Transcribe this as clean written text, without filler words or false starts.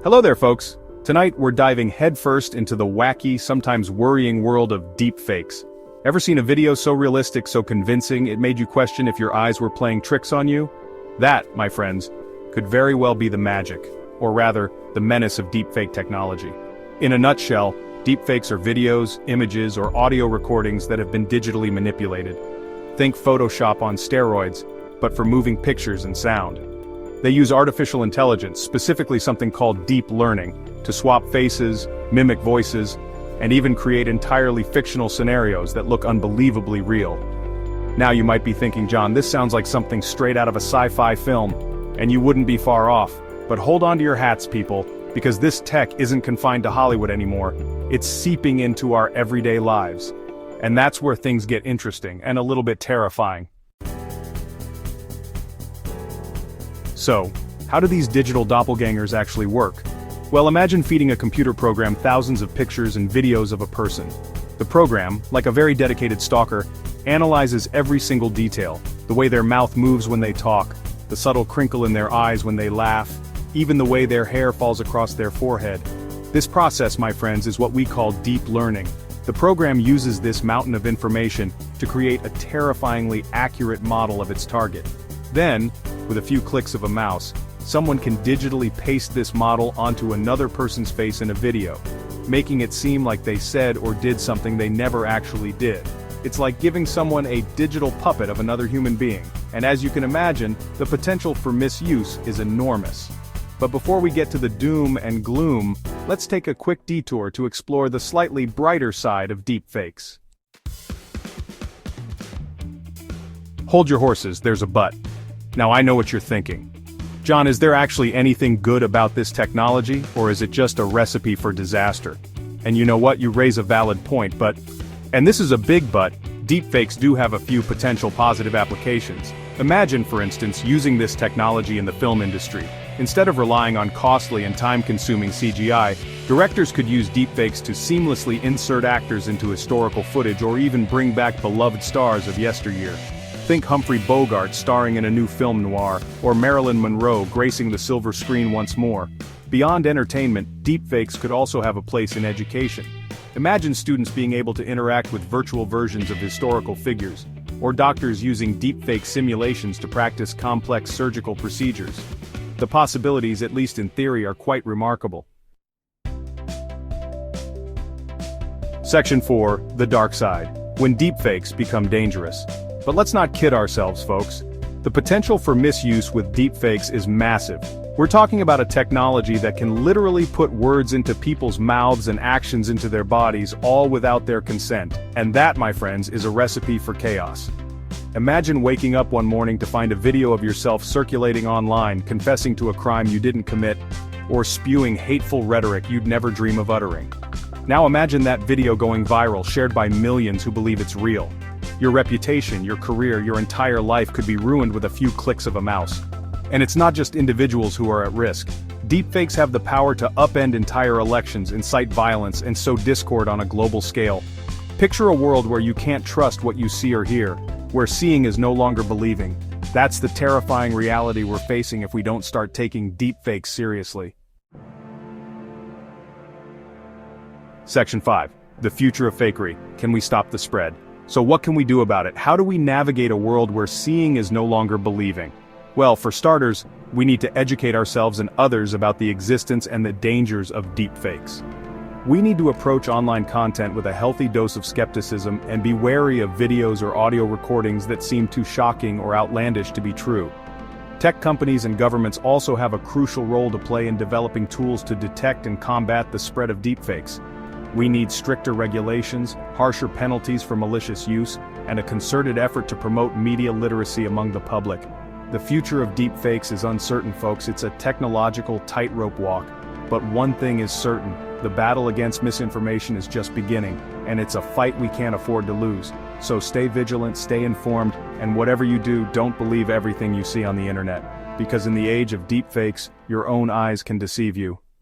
Hello there, folks. Tonight we're diving headfirst into the wacky, sometimes worrying world of deepfakes. Ever seen a video so realistic, so convincing, it made you question if your eyes were playing tricks on you? That, my friends, could very well be the magic, or rather, the menace of deepfake technology. In a nutshell, deepfakes are videos, images, or audio recordings that have been digitally manipulated. Think Photoshop on steroids, but for moving pictures and sound. They use artificial intelligence, specifically something called deep learning, to swap faces, mimic voices, and even create entirely fictional scenarios that look unbelievably real. Now you might be thinking, John, this sounds like something straight out of a sci-fi film, and you wouldn't be far off. But hold on to your hats, people, because this tech isn't confined to Hollywood anymore. It's seeping into our everyday lives. And that's where things get interesting and a little bit terrifying. So, how do these digital doppelgangers actually work? Well, imagine feeding a computer program thousands of pictures and videos of a person. The program, like a very dedicated stalker, analyzes every single detail, the way their mouth moves when they talk, the subtle crinkle in their eyes when they laugh, even the way their hair falls across their forehead. This process, my friends, is what we call deep learning. The program uses this mountain of information to create a terrifyingly accurate model of its target. Then, with a few clicks of a mouse, someone can digitally paste this model onto another person's face in a video, making it seem like they said or did something they never actually did. It's like giving someone a digital puppet of another human being, and as you can imagine, the potential for misuse is enormous. But before we get to the doom and gloom, let's take a quick detour to explore the slightly brighter side of deepfakes. Hold your horses, there's a but. Now I know what you're thinking. John, is there actually anything good about this technology, or is it just a recipe for disaster? And you know what, you raise a valid point, but, and this is a big but, deepfakes do have a few potential positive applications. Imagine, for instance, using this technology in the film industry. Instead of relying on costly and time-consuming CGI, directors could use deepfakes to seamlessly insert actors into historical footage or even bring back beloved stars of yesteryear. Think Humphrey Bogart starring in a new film noir, or Marilyn Monroe gracing the silver screen once more. Beyond entertainment, deepfakes could also have a place in education. Imagine students being able to interact with virtual versions of historical figures, or doctors using deepfake simulations to practice complex surgical procedures. The possibilities, at least in theory, are quite remarkable. Section 4, the dark side. When deepfakes become dangerous. But let's not kid ourselves, folks. The potential for misuse with deepfakes is massive. We're talking about a technology that can literally put words into people's mouths and actions into their bodies, all without their consent. And that, my friends, is a recipe for chaos. Imagine waking up one morning to find a video of yourself circulating online, confessing to a crime you didn't commit, or spewing hateful rhetoric you'd never dream of uttering. Now imagine that video going viral, shared by millions who believe it's real. Your reputation, your career, your entire life could be ruined with a few clicks of a mouse. And it's not just individuals who are at risk. Deepfakes have the power to upend entire elections, incite violence, and sow discord on a global scale. Picture a world where you can't trust what you see or hear, where seeing is no longer believing. That's the terrifying reality we're facing if we don't start taking deepfakes seriously. Section 5. The future of fakery. Can we stop the spread? So what can we do about it? How do we navigate a world where seeing is no longer believing? Well, for starters, we need to educate ourselves and others about the existence and the dangers of deepfakes. We need to approach online content with a healthy dose of skepticism and be wary of videos or audio recordings that seem too shocking or outlandish to be true. Tech companies and governments also have a crucial role to play in developing tools to detect and combat the spread of deepfakes. We need stricter regulations, harsher penalties for malicious use, and a concerted effort to promote media literacy among the public. The future of deepfakes is uncertain, folks. It's a technological tightrope walk. But one thing is certain, the battle against misinformation is just beginning, and it's a fight we can't afford to lose. So stay vigilant, stay informed, and whatever you do, don't believe everything you see on the internet. Because in the age of deepfakes, your own eyes can deceive you.